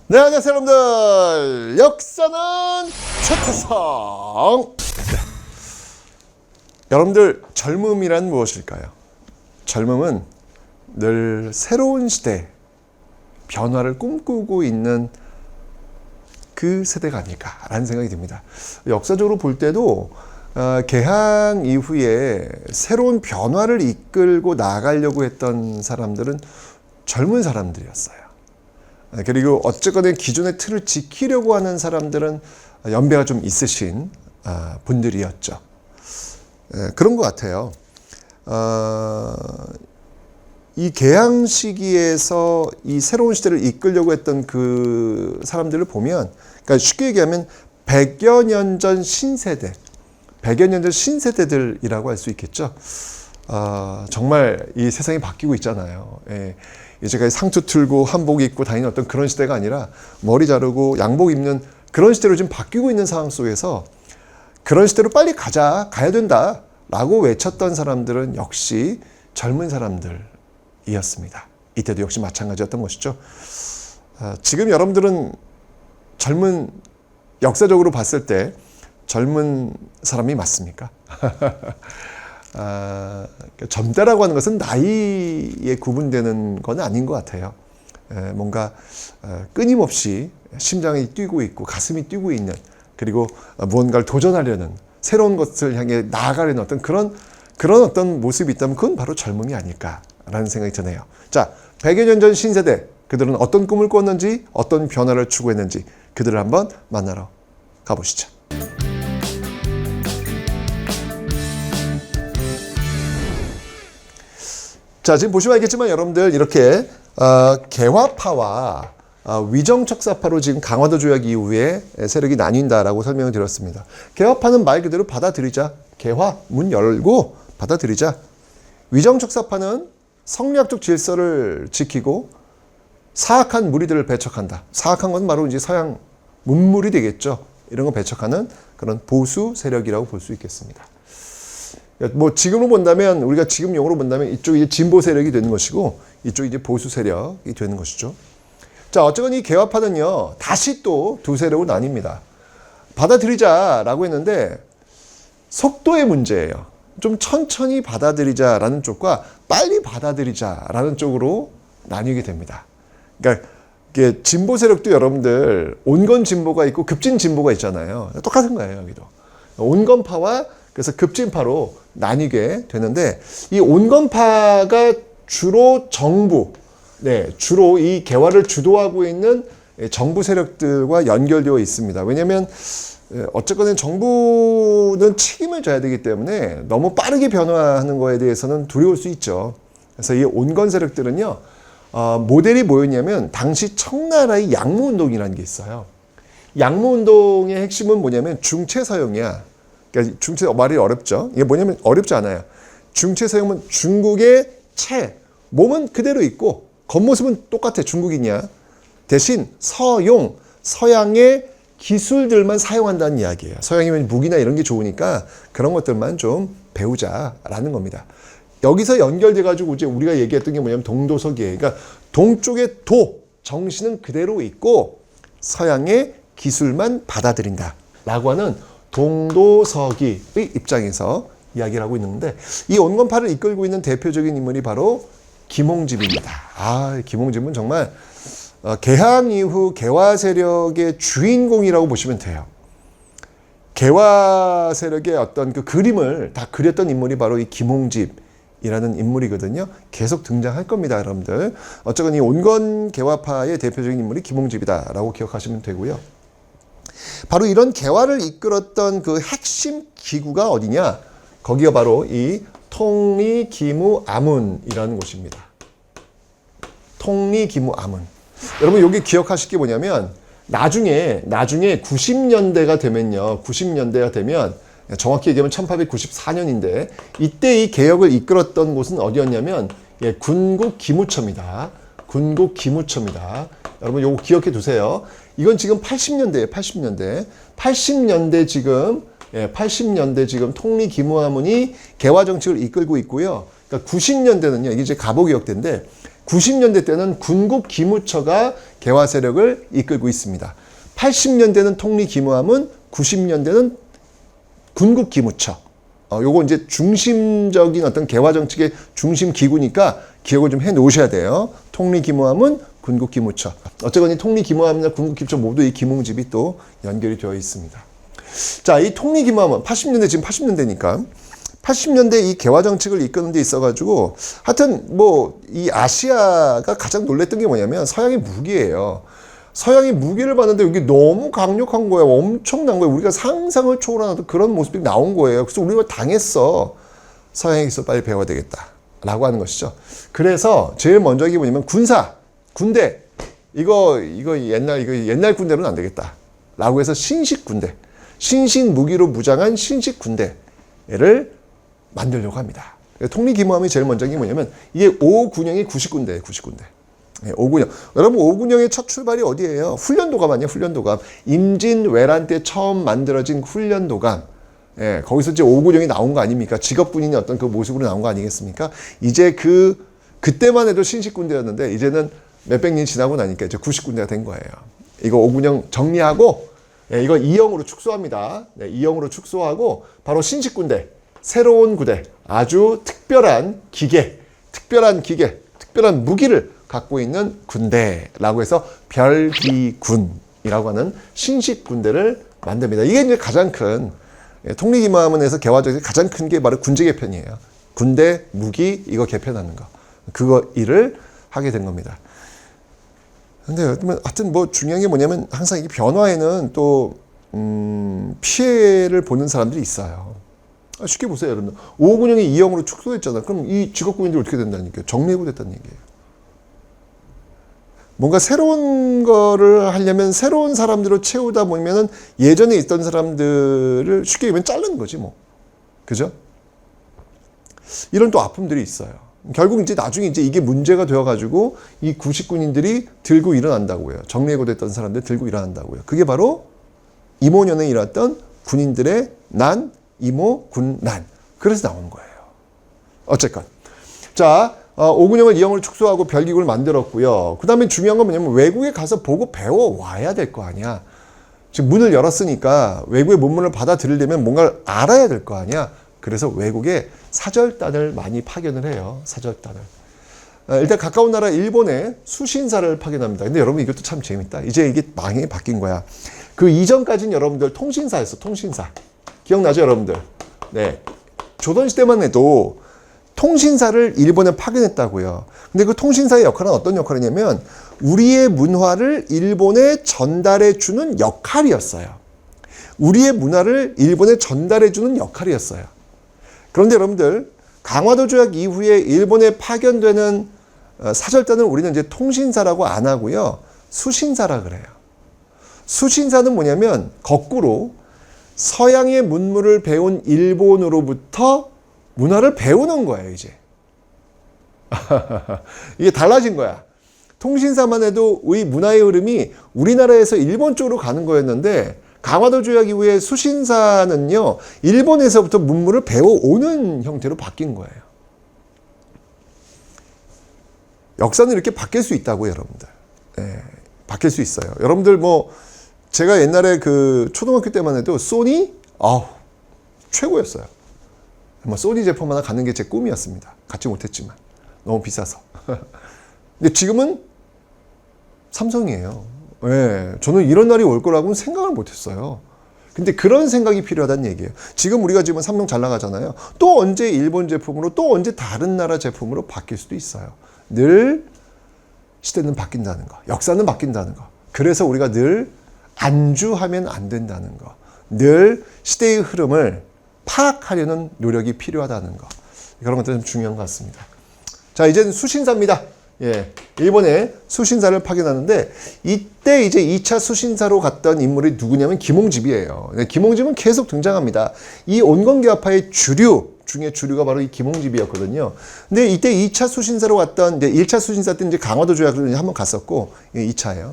네, 안녕하세요 여러분들. 역사는 최태성. 네. 여러분들, 젊음이란 무엇일까요? 젊음은 늘 새로운 시대, 변화를 꿈꾸고 있는 그 세대가 아닐까라는 생각이 듭니다. 역사적으로 볼 때도 개항 이후에 새로운 변화를 이끌고 나가려고 했던 사람들은 젊은 사람들이었어요. 그리고 어쨌거나 기존의 틀을 지키려고 하는 사람들은 연배가 좀 있으신 분들이었죠. 그런 것 같아요. 이 개항 시기에서 이 새로운 시대를 이끌려고 했던 그 사람들을 보면, 그러니까 쉽게 얘기하면 100여 년 전 신세대, 100여 년 전 신세대들이라고 할 수 있겠죠. 정말 이 세상이 바뀌고 있잖아요. 이제까지 상투 틀고 한복 입고 다니는 어떤 그런 시대가 아니라 머리 자르고 양복 입는 그런 시대로 지금 바뀌고 있는 상황 속에서 그런 시대로 빨리 가야 된다라고 외쳤던 사람들은 역시 젊은 사람들이었습니다. 이때도 역시 마찬가지였던 것이죠. 지금 여러분들은 역사적으로 봤을 때 젊은 사람이 맞습니까? 젊다라고 하는 것은 나이에 구분되는 건 아닌 것 같아요. 뭔가 끊임없이 심장이 뛰고 있고 가슴이 뛰고 있는, 그리고 무언가를 도전하려는, 새로운 것을 향해 나아가려는 어떤 그런 어떤 모습이 있다면 그건 바로 젊음이 아닐까라는 생각이 드네요. 자, 100여 년 전 신세대, 그들은 어떤 꿈을 꿨는지, 어떤 변화를 추구했는지 그들을 한번 만나러 가보시죠. 자, 지금 보시면 알겠지만 여러분들, 이렇게 개화파와 위정척사파로 지금 강화도 조약 이후에 세력이 나뉜다라고 설명을 드렸습니다. 개화파는 말 그대로 받아들이자, 개화 문 열고 받아들이자. 위정척사파는 성리학적 질서를 지키고 사악한 무리들을 배척한다. 사악한 건 바로 이제 서양 문물이 되겠죠. 이런 거 배척하는 그런 보수 세력이라고 볼 수 있겠습니다. 뭐 지금으로 본다면, 우리가 지금 용어로 본다면 이쪽이 이제 진보 세력이 되는 것이고 이쪽이 이제 보수 세력이 되는 것이죠. 자, 어쨌건 이 개화파는요, 다시 또 두 세력으로 나뉩니다. 받아들이자라고 했는데 속도의 문제예요. 좀 천천히 받아들이자라는 쪽과 빨리 받아들이자라는 쪽으로 나뉘게 됩니다. 그러니까 이게 진보 세력도 여러분들 온건 진보가 있고 급진 진보가 있잖아요. 똑같은 거예요, 여기도. 온건파와 그래서 급진파로 나뉘게 되는데, 이 온건파가 주로 주로 이 개화를 주도하고 있는 정부 세력들과 연결되어 있습니다. 왜냐하면 어쨌거나 정부는 책임을 져야 되기 때문에 너무 빠르게 변화하는 거에 대해서는 두려울 수 있죠. 그래서 이 온건 세력들은요, 모델이 뭐였냐면 당시 청나라의 양무운동이라는 게 있어요. 양무운동의 핵심은 뭐냐면 중체서용이야. 그러니까 중체, 말이 어렵죠. 이게 뭐냐면 어렵지 않아요. 중체서용은 중국의 몸은 그대로 있고 겉모습은 똑같아, 중국이냐. 대신 서양의 기술들만 사용한다는 이야기예요. 서양이면 무기나 이런 게 좋으니까 그런 것들만 좀 배우자라는 겁니다. 여기서 연결돼가지고 이제 우리가 얘기했던 게 뭐냐면 동도서기예요. 그러니까 동쪽의 정신은 그대로 있고 서양의 기술만 받아들인다라고 하는 동도서기의 입장에서 이야기를 하고 있는데, 이 온건파를 이끌고 있는 대표적인 인물이 바로 김홍집입니다. 김홍집은 정말 개항 이후 개화 세력의 주인공이라고 보시면 돼요. 개화 세력의 어떤 그 그림을 다 그렸던 인물이 바로 이 김홍집이라는 인물이거든요. 계속 등장할 겁니다, 여러분들. 어쨌건 이 온건 개화파의 대표적인 인물이 김홍집이다라고 기억하시면 되고요. 바로 이런 개화를 이끌었던 그 핵심 기구가 어디냐? 거기가 바로 이 통리기무아문이라는 곳입니다. 통리기무아문. 여러분, 여기 기억하실 게 뭐냐면 나중에 90년대가 되면 정확히 얘기하면 1894년인데 이때 이 개혁을 이끌었던 곳은 어디였냐면 군국기무처입니다. 군국기무처입니다. 여러분, 요거 기억해 두세요. 이건 지금 80년대예요. 80년대 지금 통리기무아문이 개화 정책을 이끌고 있고요. 그러니까 90년대는요, 이게 이제 갑오개혁대인데 90년대 때는 군국 기무처가 개화 세력을 이끌고 있습니다. 80년대는 통리기무함은 90년대는 군국 기무처. 요거 이제 중심적인 어떤 개화 정책의 중심 기구니까 기억을 좀 해 놓으셔야 돼요. 통리기무함은 군국 기무처. 어쨌거니 통리기무함이나 군국 기무처 모두 이 기뭉집이 또 연결이 되어 있습니다. 자, 이 통리기무함은 80년대, 지금 80년대니까 80년대 이 개화 정책을 이끄는 데 있어가지고 하여튼 뭐 이 아시아가 가장 놀랬던 게 뭐냐면 서양의 무기예요. 서양이 무기를 봤는데 여기 너무 강력한 거예요. 엄청난 거예요. 우리가 상상을 초월하는 그런 모습이 나온 거예요. 그래서 우리가 당했어. 서양에서 빨리 배워야 되겠다. 라고 하는 것이죠. 그래서 제일 먼저 이게 뭐냐면 군대. 이거 옛날 군대로는 안 되겠다. 라고 해서 신식 군대. 신식 무기로 무장한 신식 군대를 만들려고 합니다. 통리기무함이 제일 먼저 게 뭐냐면 이게 5군형이 90군대예요. 90군대. 5군형. 여러분 5군형의 첫 출발이 어디예요? 훈련도감 아니에요? 훈련도감. 임진왜란 때 처음 만들어진 훈련도감. 예, 거기서 이제 5군형이 나온 거 아닙니까? 직업군인의 어떤 그 모습으로 나온 거 아니겠습니까? 이제 그때만 해도 신식군대였는데 이제는 몇백 년이 지나고 나니까 이제 90군대가 된 거예요. 이거 5군형 정리하고 이거 2형으로 축소합니다. 2형으로 축소하고 바로 신식군대, 새로운 구대, 아주 특별한 무기를 갖고 있는 군대라고 해서 별기군이라고 하는 신식군대를 만듭니다. 이게 이제 가장 큰 통리기무함에서 개화적인 가장 큰 게 바로 군제 개편이에요. 군대, 무기 이거 개편하는 거. 그거 일을 하게 된 겁니다. 근데 하여튼 뭐 중요한 게 뭐냐면 항상 이 변화에는 또 피해를 보는 사람들이 있어요. 쉽게 보세요, 여러분. 5군형이 2형으로 축소됐잖아. 그럼 이 직업군인들이 어떻게 된다는 얘기예요? 정리해고 됐다는 얘기예요. 뭔가 새로운 거를 하려면 새로운 사람들로 채우다 보면은 예전에 있던 사람들을 쉽게 얘기하면 자르는 거지 뭐. 그죠? 이런 또 아픔들이 있어요. 결국 이제 나중에 이제 이게 문제가 되어가지고 이 90군인들이 들고 일어난다고요. 정리해고 됐던 사람들 들고 일어난다고요. 그게 바로 이모년에 일어났던 군인들의 난, 이모, 군, 난. 그래서 나오는 거예요. 어쨌건. 자, 5군형을 2형으로 축소하고 별기군을 만들었고요. 그 다음에 중요한 건 뭐냐면 외국에 가서 보고 배워와야 될 거 아니야. 지금 문을 열었으니까 외국의 문문을 받아들이려면 뭔가를 알아야 될 거 아니야. 그래서 외국에 사절단을 많이 파견을 해요. 사절단을. 일단 가까운 나라 일본에 수신사를 파견합니다. 근데 여러분 이것도 참 재밌다. 이제 이게 방향이 바뀐 거야. 그 이전까지는 여러분들 통신사였어. 통신사. 기억나죠 여러분들? 네. 조선시대만 해도 통신사를 일본에 파견했다고요. 근데 그 통신사의 역할은 어떤 역할이냐면 우리의 문화를 일본에 전달해주는 역할이었어요. 우리의 문화를 일본에 전달해주는 역할이었어요. 그런데 여러분들 강화도 조약 이후에 일본에 파견되는 사절단을 우리는 이제 통신사라고 안 하고요. 수신사라 그래요. 수신사는 뭐냐면 거꾸로 서양의 문물을 배운 일본으로부터 문화를 배우는 거예요, 이제. 이게 달라진 거야. 통신사만 해도 의 문화의 흐름이 우리나라에서 일본 쪽으로 가는 거였는데 강화도 조약 이후에 수신사는요, 일본에서부터 문물을 배워오는 형태로 바뀐 거예요. 역사는 이렇게 바뀔 수 있다고요, 여러분들. 네, 바뀔 수 있어요. 여러분들 뭐 제가 옛날에 그 초등학교 때만 해도 소니 최고였어요. 뭐 소니 제품 하나 갖는 게 제 꿈이었습니다. 갖지 못했지만 너무 비싸서. 근데 지금은 삼성이에요. 네, 저는 이런 날이 올 거라고는 생각을 못했어요. 근데 그런 생각이 필요하다는 얘기예요. 지금 우리가 지금 삼성 잘 나가잖아요. 또 언제 일본 제품으로 또 언제 다른 나라 제품으로 바뀔 수도 있어요. 늘 시대는 바뀐다는 거. 역사는 바뀐다는 거. 그래서 우리가 늘 안주하면 안 된다는 거. 늘 시대의 흐름을 파악하려는 노력이 필요하다는 거. 그런 것들은 중요한 것 같습니다. 자, 이제는 수신사입니다. 예, 일본에 수신사를 파견하는데 이때 이제 2차 수신사로 갔던 인물이 누구냐면 김홍집이에요. 김홍집은 계속 등장합니다. 이 온건개화파의 주류 중에 주류가 바로 이 김홍집이었거든요. 근데 이때 2차 수신사로 갔던 이제 1차 수신사 때 이제 강화도 조약을 한번 갔었고 2차예요.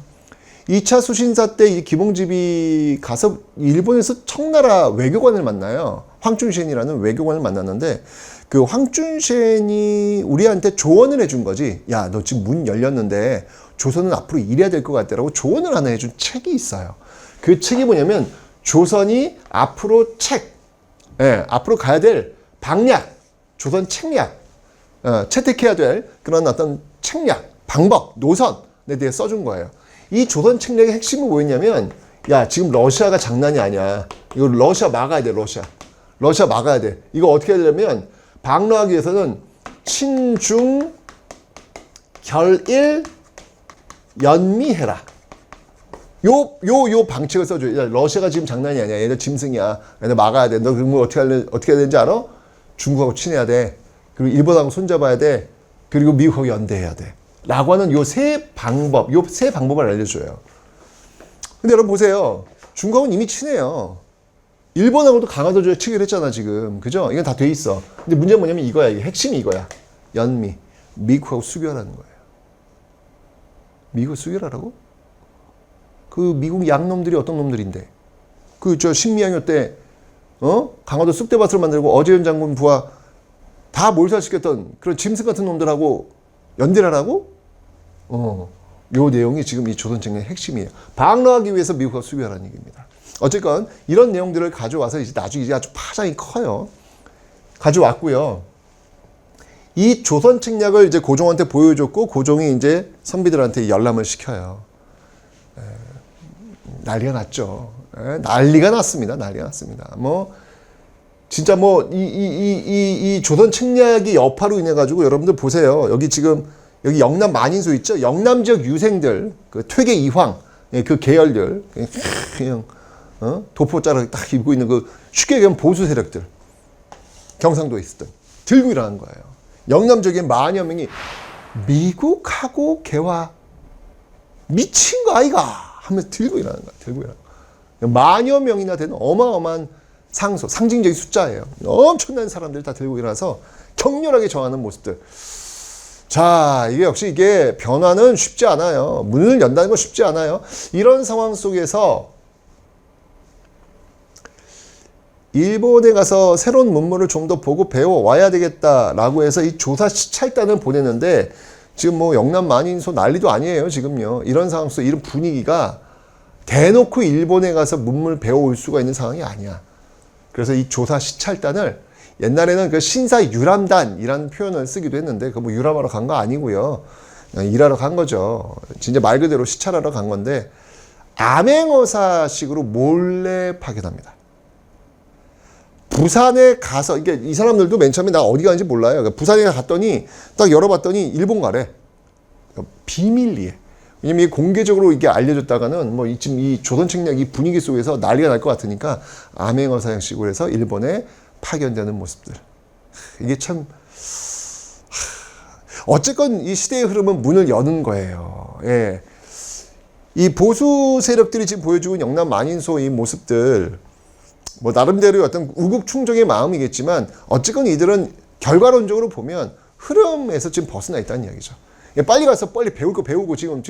2차 수신사 때 이 김홍집이 가서 일본에서 청나라 외교관을 만나요. 황춘신이라는 외교관을 만났는데 그 황춘센이 우리한테 조언을 해준 거지. 야, 너 지금 문 열렸는데 조선은 앞으로 이래야 될 것 같다라고 조언을 하나 해준 책이 있어요. 그 책이 뭐냐면 조선이 앞으로 앞으로 가야 될 방략, 조선 책략, 채택해야 될 그런 어떤 책략, 방법, 노선에 대해 써준 거예요. 이 조선 책략의 핵심은 뭐였냐면, 야, 지금 러시아가 장난이 아니야. 이거 러시아 막아야 돼, 러시아 막아야 돼. 이거 어떻게 하려면 방어하기 위해서는 친중 결일 연미해라. 요 방책을 써줘요. 야, 러시아가 지금 장난이 아니야. 얘들 짐승이야. 얘들 막아야 돼. 너 그러면 어떻게 해야 되는지 알아? 중국하고 친해야 돼. 그리고 일본하고 손잡아야 돼. 그리고 미국하고 연대해야 돼. 라고 하는 요 세 방법을 알려줘요. 근데 여러분 보세요. 중국하고는 이미 친해요. 일본하고도 강화도 조약 체결했잖아, 지금. 그죠? 이건 다 돼 있어. 근데 문제는 뭐냐면 이거야. 이게 핵심이 이거야. 연미. 미국하고 수교하라는 거예요. 미국 수교하라고? 그 미국 양놈들이 어떤 놈들인데? 그 신미양요 때 강화도 쑥대밭을 만들고 어재현 장군 부하 다 몰살시켰던 그런 짐승 같은 놈들하고 연대를 하라고? 요 내용이 지금 이 조선책의 핵심이에요. 방어하기 위해서 미국하고 수교하라는 얘기입니다. 어쨌건 이런 내용들을 가져와서 이제 나중에 이제 아주 파장이 커요. 가져왔고요. 이 조선 책략을 이제 고종한테 보여줬고 고종이 이제 선비들한테 열람을 시켜요. 난리가 났죠. 난리가 났습니다. 뭐 진짜 뭐 이 조선 책략의 여파로 인해 가지고 여러분들 보세요. 여기 지금 여기 영남 만인소 있죠. 영남 지역 유생들, 그 퇴계 이황, 그 계열들 그냥 도포자를 딱 입고 있는 그 쉽게 얘기하면 보수 세력들 경상도에 있었던 들고 일어난 거예요. 영남 지역에 만여 명이 미국하고 개화 미친 거 아이가 하면서 들고 일어나는 거야. 만여 명이나 되는 어마어마한 상징적인 숫자예요. 엄청난 사람들이 다 들고 일어나서 격렬하게 저항하는 모습들. 자, 이게 변화는 쉽지 않아요. 문을 연다는 건 쉽지 않아요. 이런 상황 속에서 일본에 가서 새로운 문물을 좀 더 보고 배워와야 되겠다라고 해서 이 조사 시찰단을 보내는데 지금 뭐 영남 만인소 난리도 아니에요, 지금요. 이런 상황 속에서 이런 분위기가 대놓고 일본에 가서 문물 배워올 수가 있는 상황이 아니야. 그래서 이 조사 시찰단을 옛날에는 그 신사유람단이라는 표현을 쓰기도 했는데 그 뭐 유람하러 간 거 아니고요. 일하러 간 거죠. 진짜 말 그대로 시찰하러 간 건데 암행어사식으로 몰래 파견합니다. 부산에 가서 이게 이 사람들도 맨 처음에 나 어디 가는지 몰라요. 그러니까 부산에 갔더니 딱 열어봤더니 일본 가래. 비밀리에. 왜냐면 이게 공개적으로 이게 알려졌다가는 뭐 지금 이 조선 책략 이 분위기 속에서 난리가 날 것 같으니까 암행어사 형식으로 해서 일본에 파견되는 모습들. 이게 참 어쨌건 이 시대의 흐름은 문을 여는 거예요. 예. 이 보수 세력들이 지금 보여주고 있는 영남 만인소 이 모습들 뭐 나름대로의 어떤 우국충족의 마음이겠지만 어쨌건 이들은 결과론적으로 보면 흐름에서 지금 벗어나 있다는 이야기죠. 빨리 가서 빨리 배울 거 배우고 지금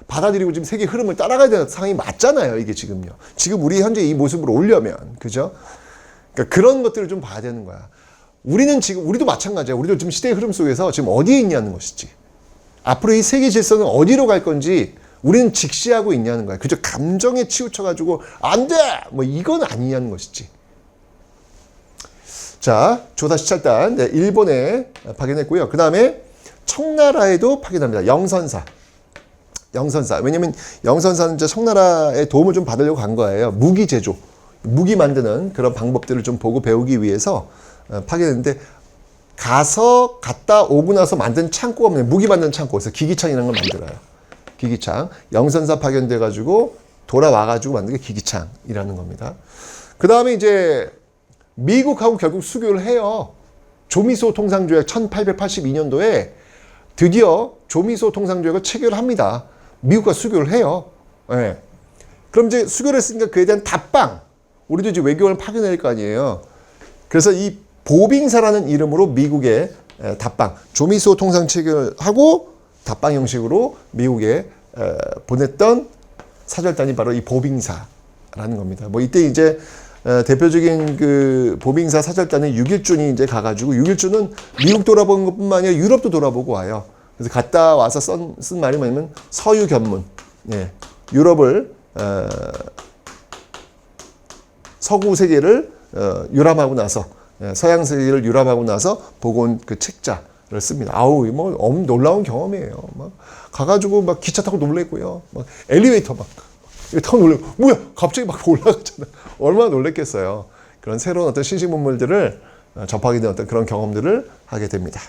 받아들이고 지금 세계 흐름을 따라가야 되는 상황이 맞잖아요. 이게 지금요. 지금 우리 현재 이 모습으로 오려면 그죠? 그러니까 그런 것들을 좀 봐야 되는 거야. 우리도 마찬가지야. 우리도 지금 시대의 흐름 속에서 지금 어디에 있냐는 것이지. 앞으로 이 세계 질서는 어디로 갈 건지 우리는 직시하고 있냐는 거야. 그저 감정에 치우쳐가지고 안 돼! 뭐 이건 아니냐는 것이지. 자, 조사 시찰단 일본에 파견했고요. 그 다음에 청나라에도 파견합니다. 영선사. 왜냐면 영선사는 이제 청나라의 도움을 좀 받으려고 간 거예요. 무기 제조. 무기 만드는 그런 방법들을 좀 보고 배우기 위해서 파견했는데 갔다 오고 나서 만든 창고가 뭐냐. 무기 만드는 창고에서 기기창이라는 걸 만들어요. 기기창. 영선사 파견돼가지고 돌아와가지고 만든 게 기기창이라는 겁니다. 그 다음에 이제 미국하고 결국 수교를 해요. 조미소 통상조약 1882년도에 드디어 조미소 통상조약을 체결합니다. 미국과 수교를 해요. 네. 그럼 이제 수교를 했으니까 그에 대한 답방. 우리도 이제 외교관을 파견해야 될 거 아니에요. 그래서 이 보빙사라는 이름으로 미국에 답방, 조미소 통상 체결하고 답방 형식으로 미국에 보냈던 사절단이 바로 이 보빙사라는 겁니다. 뭐 이때 이제 대표적인 그 보빙사 사절단의 6.1준이 이제 가가지고 6.1준은 미국 돌아본 것뿐만 아니라 유럽도 돌아보고 와요. 그래서 갔다 와서 쓴 말이 뭐냐면 서유견문. 예, 유럽을 서구 세계를 유람하고 나서 서양 세계를 유람하고 나서 보고 온 그 책자를 씁니다. 아우 뭐 놀라운 경험이에요. 막 가가지고 막 기차 타고 놀랬고요. 막 엘리베이터 막 타고 놀래고 뭐야 갑자기 막 올라갔잖아. 얼마나 놀랬겠어요. 그런 새로운 어떤 신식 문물들을 접하게 된 어떤 그런 경험들을 하게 됩니다.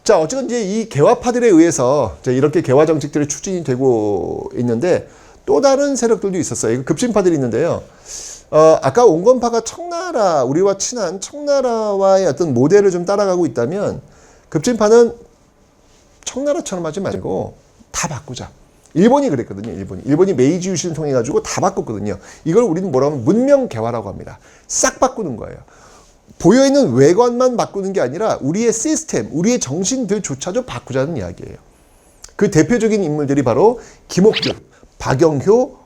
자, 어쨌든 이제 이 개화파들에 의해서 이렇게 개화 정책들이 추진이 되고 있는데 또 다른 세력들도 있었어요. 급진파들이 있는데요. 아까 온건파가 청나라, 우리와 친한 청나라와의 어떤 모델을 좀 따라가고 있다면 급진파는 청나라처럼 하지 말고 다 바꾸자. 일본이 그랬거든요. 일본이 메이지 유신을 통해 가지고 다 바꿨거든요. 이걸 우리는 뭐라고 하면 문명 개화라고 합니다. 싹 바꾸는 거예요. 보여있는 외관만 바꾸는 게 아니라 우리의 시스템, 우리의 정신들조차도 바꾸자는 이야기예요. 그 대표적인 인물들이 바로 김옥균, 박영효,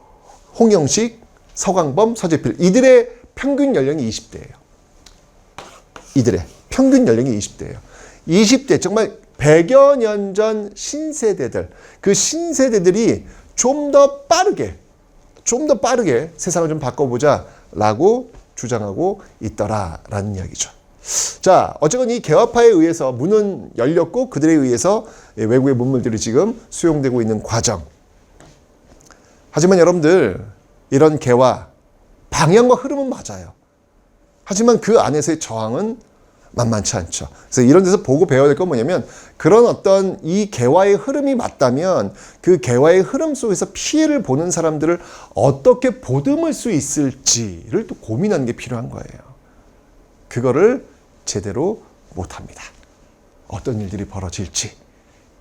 홍영식, 서광범, 서재필. 이들의 평균 연령이 20대예요. 이들의 평균 연령이 20대예요. 20대 정말 100여 년 전 신세대들. 그 신세대들이 좀 더 빠르게 세상을 좀 바꿔보자라고 주장하고 있더라라는 이야기죠. 자, 어쨌건 이 개화파에 의해서 문은 열렸고 그들에 의해서 외국의 문물들이 지금 수용되고 있는 과정. 하지만 여러분들 이런 개화 방향과 흐름은 맞아요. 하지만 그 안에서의 저항은 만만치 않죠. 그래서 이런 데서 보고 배워야 될 건 뭐냐면 그런 어떤 이 개화의 흐름이 맞다면 그 개화의 흐름 속에서 피해를 보는 사람들을 어떻게 보듬을 수 있을지를 또 고민하는 게 필요한 거예요. 그거를 제대로 못합니다. 어떤 일들이 벌어질지.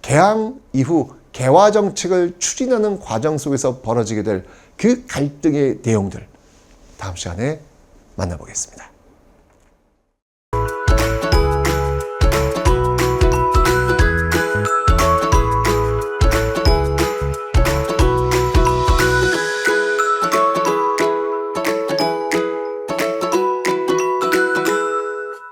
개항 이후 개화 정책을 추진하는 과정 속에서 벌어지게 될 그 갈등의 내용들 다음 시간에 만나보겠습니다.